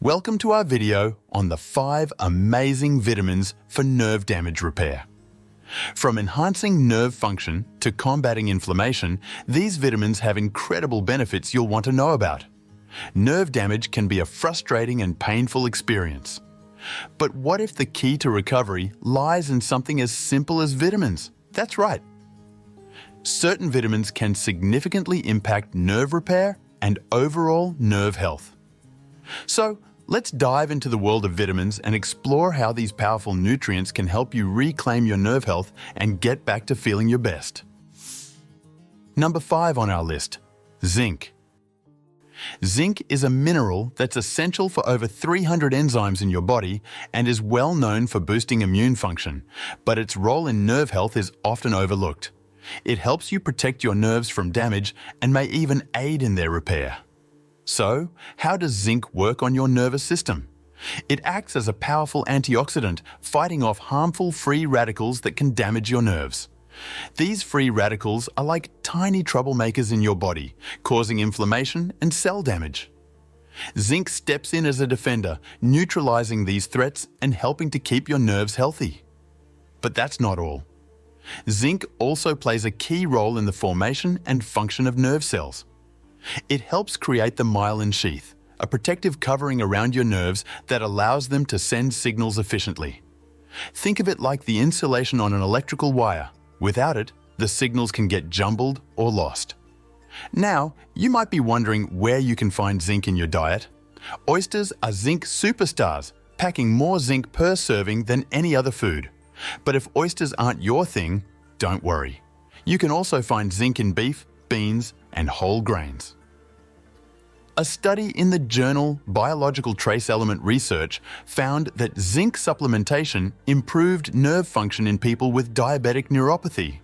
Welcome to our video on the 5 amazing vitamins for nerve damage repair. From enhancing nerve function to combating inflammation, these vitamins have incredible benefits you'll want to know about. Nerve damage can be a frustrating and painful experience. But what if the key to recovery lies in something as simple as vitamins? That's right. Certain vitamins can significantly impact nerve repair and overall nerve health. So, let's dive into the world of vitamins and explore how these powerful nutrients can help you reclaim your nerve health and get back to feeling your best. Number 5 on our list, zinc. Zinc is a mineral that's essential for over 300 enzymes in your body and is well known for boosting immune function, but its role in nerve health is often overlooked. It helps you protect your nerves from damage and may even aid in their repair. So, how does zinc work on your nervous system? It acts as a powerful antioxidant, fighting off harmful free radicals that can damage your nerves. These free radicals are like tiny troublemakers in your body, causing inflammation and cell damage. Zinc steps in as a defender, neutralizing these threats and helping to keep your nerves healthy. But that's not all. Zinc also plays a key role in the formation and function of nerve cells. It helps create the myelin sheath, a protective covering around your nerves that allows them to send signals efficiently. Think of it like the insulation on an electrical wire. Without it, the signals can get jumbled or lost. Now, you might be wondering where you can find zinc in your diet. Oysters are zinc superstars, packing more zinc per serving than any other food. But if oysters aren't your thing, don't worry. You can also find zinc in beef, beans, and whole grains. A study in the journal Biological Trace Element Research found that zinc supplementation improved nerve function in people with diabetic neuropathy.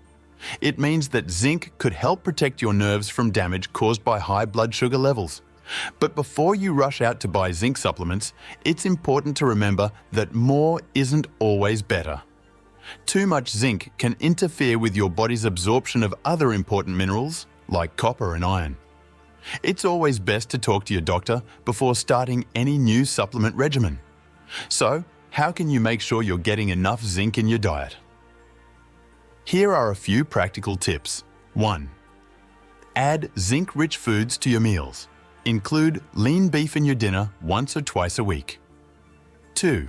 It means that zinc could help protect your nerves from damage caused by high blood sugar levels. But before you rush out to buy zinc supplements, it's important to remember that more isn't always better. Too much zinc can interfere with your body's absorption of other important minerals, like copper and iron. It's always best to talk to your doctor before starting any new supplement regimen. So, how can you make sure you're getting enough zinc in your diet? Here are a few practical tips. 1. Add zinc-rich foods to your meals. Include lean beef in your dinner once or twice a week. 2.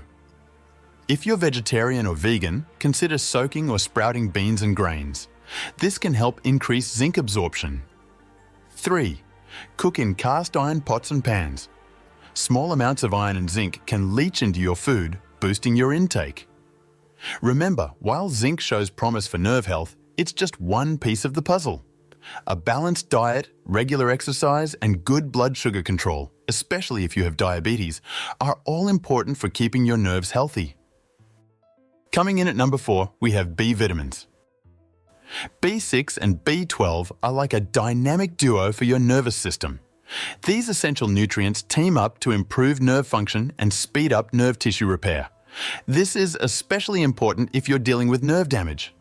If you're vegetarian or vegan, consider soaking or sprouting beans and grains. This can help increase zinc absorption. 3. Cook in cast iron pots and pans. Small amounts of iron and zinc can leach into your food, boosting your intake. Remember, while zinc shows promise for nerve health, it's just one piece of the puzzle. A balanced diet, regular exercise, and good blood sugar control, especially if you have diabetes, are all important for keeping your nerves healthy. Coming in at number 4, we have B vitamins. B6 and B12 are like a dynamic duo for your nervous system. These essential nutrients team up to improve nerve function and speed up nerve tissue repair. This is especially important if you're dealing with nerve damage.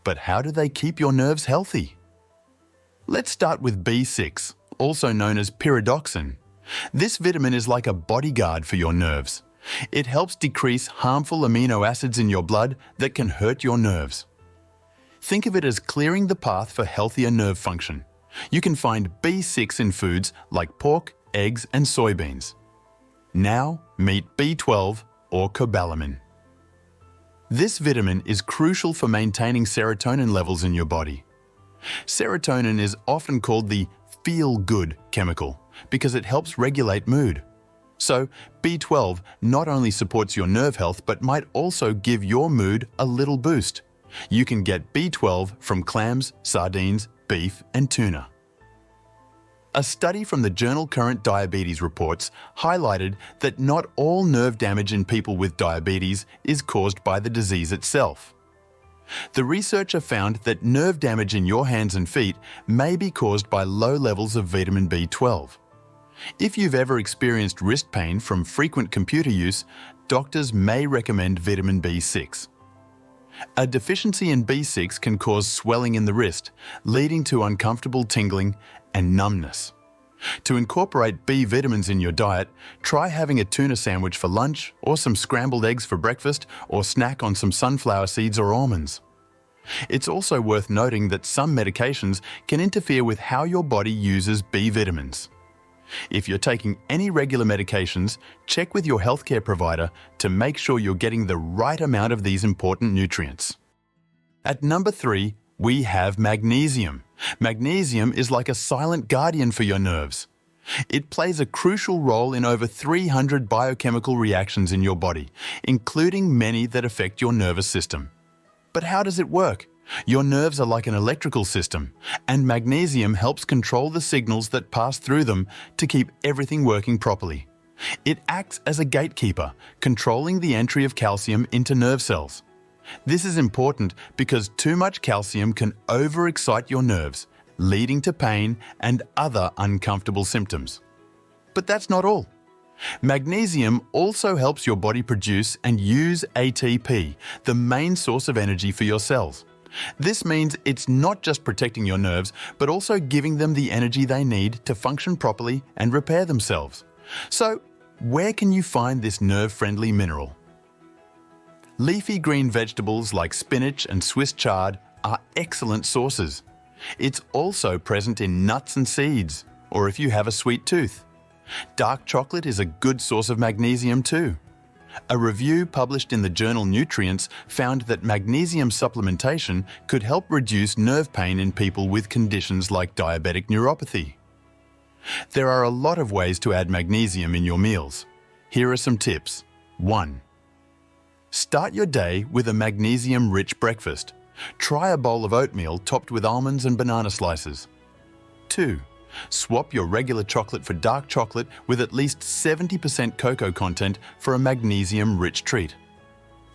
But how do they keep your nerves healthy? Let's start with B6, also known as pyridoxine. This vitamin is like a bodyguard for your nerves. It helps decrease harmful amino acids in your blood that can hurt your nerves. Think of it as clearing the path for healthier nerve function. You can find B6 in foods like pork, eggs, and soybeans. Now, meet B12 or cobalamin. This vitamin is crucial for maintaining serotonin levels in your body. Serotonin is often called the feel-good chemical because it helps regulate mood. So, B12 not only supports your nerve health but might also give your mood a little boost. You can get B12 from clams, sardines, beef, and tuna. A study from the journal Current Diabetes Reports highlighted that not all nerve damage in people with diabetes is caused by the disease itself. The researcher found that nerve damage in your hands and feet may be caused by low levels of vitamin B12. If you've ever experienced wrist pain from frequent computer use, doctors may recommend vitamin B6. A deficiency in B6 can cause swelling in the wrist, leading to uncomfortable tingling and numbness. To incorporate B vitamins in your diet, try having a tuna sandwich for lunch or some scrambled eggs for breakfast or snack on some sunflower seeds or almonds. It's also worth noting that some medications can interfere with how your body uses B vitamins. If you're taking any regular medications, check with your healthcare provider to make sure you're getting the right amount of these important nutrients. At number 3, we have magnesium. Magnesium is like a silent guardian for your nerves. It plays a crucial role in over 300 biochemical reactions in your body, including many that affect your nervous system. But how does it work? Your nerves are like an electrical system, and magnesium helps control the signals that pass through them to keep everything working properly. It acts as a gatekeeper, controlling the entry of calcium into nerve cells. This is important because too much calcium can overexcite your nerves, leading to pain and other uncomfortable symptoms. But that's not all. Magnesium also helps your body produce and use ATP, the main source of energy for your cells. This means it's not just protecting your nerves, but also giving them the energy they need to function properly and repair themselves. So, where can you find this nerve-friendly mineral? Leafy green vegetables like spinach and Swiss chard are excellent sources. It's also present in nuts and seeds, or if you have a sweet tooth. Dark chocolate is a good source of magnesium too. A review published in the journal Nutrients found that magnesium supplementation could help reduce nerve pain in people with conditions like diabetic neuropathy. There are a lot of ways to add magnesium in your meals. Here are some tips. 1. Start your day with a magnesium-rich breakfast. Try a bowl of oatmeal topped with almonds and banana slices. 2. Swap your regular chocolate for dark chocolate with at least 70% cocoa content for a magnesium-rich treat.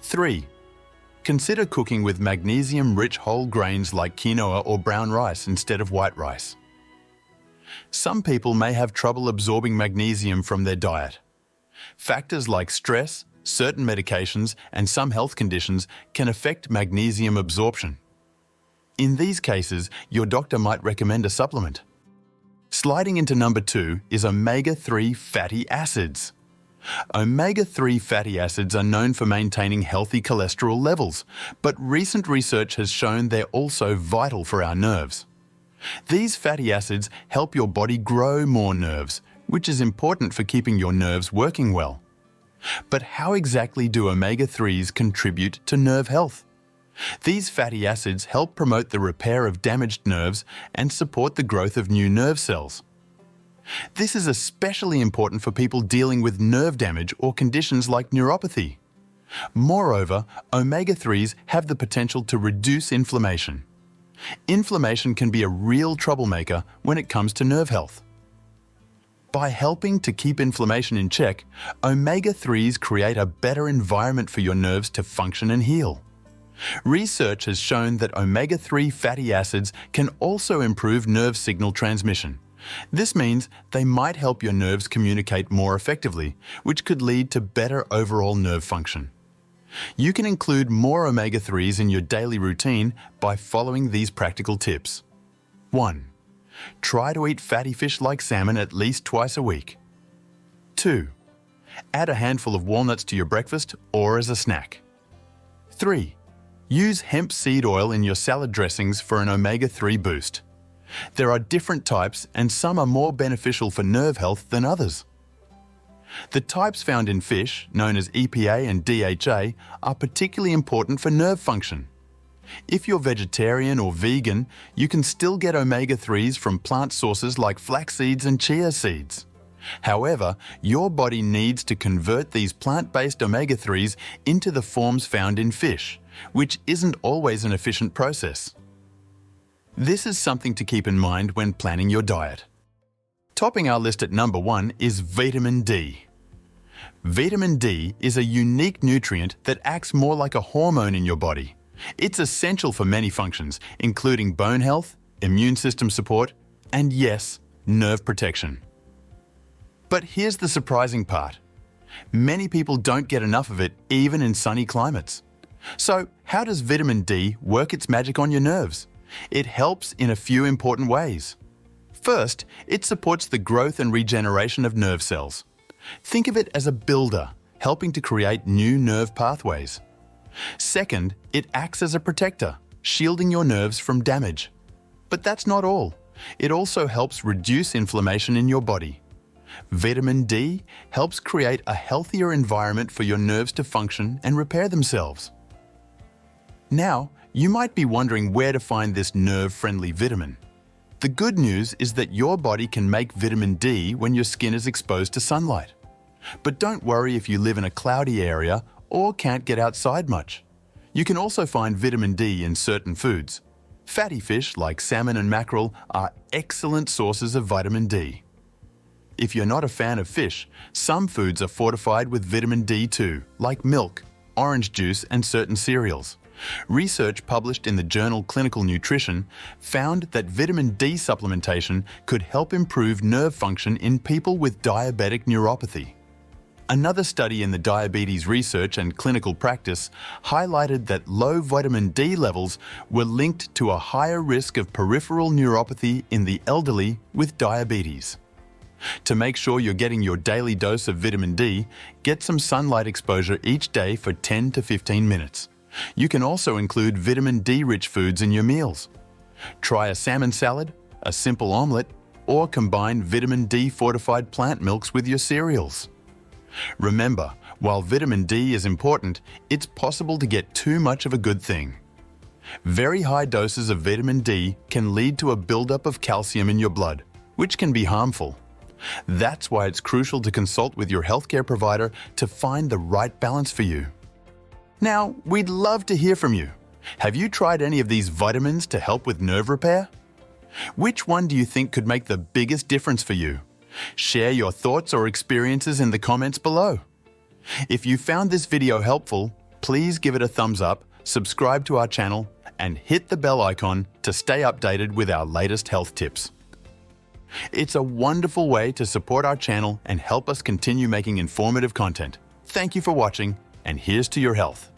3. Consider cooking with magnesium-rich whole grains like quinoa or brown rice instead of white rice. Some people may have trouble absorbing magnesium from their diet. Factors like stress, certain medications, and some health conditions can affect magnesium absorption. In these cases, your doctor might recommend a supplement. Sliding into number 2 is omega-3 fatty acids. Omega-3 fatty acids are known for maintaining healthy cholesterol levels, but recent research has shown they're also vital for our nerves. These fatty acids help your body grow more nerves, which is important for keeping your nerves working well. But how exactly do omega-3s contribute to nerve health? These fatty acids help promote the repair of damaged nerves and support the growth of new nerve cells. This is especially important for people dealing with nerve damage or conditions like neuropathy. Moreover, omega-3s have the potential to reduce inflammation. Inflammation can be a real troublemaker when it comes to nerve health. By helping to keep inflammation in check, omega-3s create a better environment for your nerves to function and heal. Research has shown that omega-3 fatty acids can also improve nerve signal transmission. This means they might help your nerves communicate more effectively, which could lead to better overall nerve function. You can include more omega-3s in your daily routine by following these practical tips. 1. Try to eat fatty fish like salmon at least twice a week. 2. Add a handful of walnuts to your breakfast or as a snack. 3. Use hemp seed oil in your salad dressings for an omega-3 boost. There are different types and some are more beneficial for nerve health than others. The types found in fish, known as EPA and DHA, are particularly important for nerve function. If you're vegetarian or vegan, you can still get omega-3s from plant sources like flax seeds and chia seeds. However, your body needs to convert these plant-based omega-3s into the forms found in fish, which isn't always an efficient process. This is something to keep in mind when planning your diet. Topping our list at number 1 is vitamin D. Vitamin D is a unique nutrient that acts more like a hormone in your body. It's essential for many functions, including bone health, immune system support, and yes, nerve protection. But here's the surprising part. Many people don't get enough of it even in sunny climates. So, how does vitamin D work its magic on your nerves? It helps in a few important ways. First, it supports the growth and regeneration of nerve cells. Think of it as a builder, helping to create new nerve pathways. Second, it acts as a protector, shielding your nerves from damage. But that's not all. It also helps reduce inflammation in your body. Vitamin D helps create a healthier environment for your nerves to function and repair themselves. Now, you might be wondering where to find this nerve-friendly vitamin. The good news is that your body can make vitamin D when your skin is exposed to sunlight. But don't worry if you live in a cloudy area or can't get outside much. You can also find vitamin D in certain foods. Fatty fish like salmon and mackerel are excellent sources of vitamin D. If you're not a fan of fish, some foods are fortified with vitamin D too, like milk, orange juice, and certain cereals. Research published in the journal Clinical Nutrition found that vitamin D supplementation could help improve nerve function in people with diabetic neuropathy. Another study in the diabetes research and clinical practice highlighted that low vitamin D levels were linked to a higher risk of peripheral neuropathy in the elderly with diabetes. To make sure you're getting your daily dose of vitamin D, get some sunlight exposure each day for 10 to 15 minutes. You can also include vitamin D-rich foods in your meals. Try a salmon salad, a simple omelette, or combine vitamin D-fortified plant milks with your cereals. Remember, while vitamin D is important, it's possible to get too much of a good thing. Very high doses of vitamin D can lead to a buildup of calcium in your blood, which can be harmful. That's why it's crucial to consult with your healthcare provider to find the right balance for you. Now, we'd love to hear from you. Have you tried any of these vitamins to help with nerve repair? Which one do you think could make the biggest difference for you? Share your thoughts or experiences in the comments below. If you found this video helpful, please give it a thumbs up, subscribe to our channel, and hit the bell icon to stay updated with our latest health tips. It's a wonderful way to support our channel and help us continue making informative content. Thank you for watching, and here's to your health.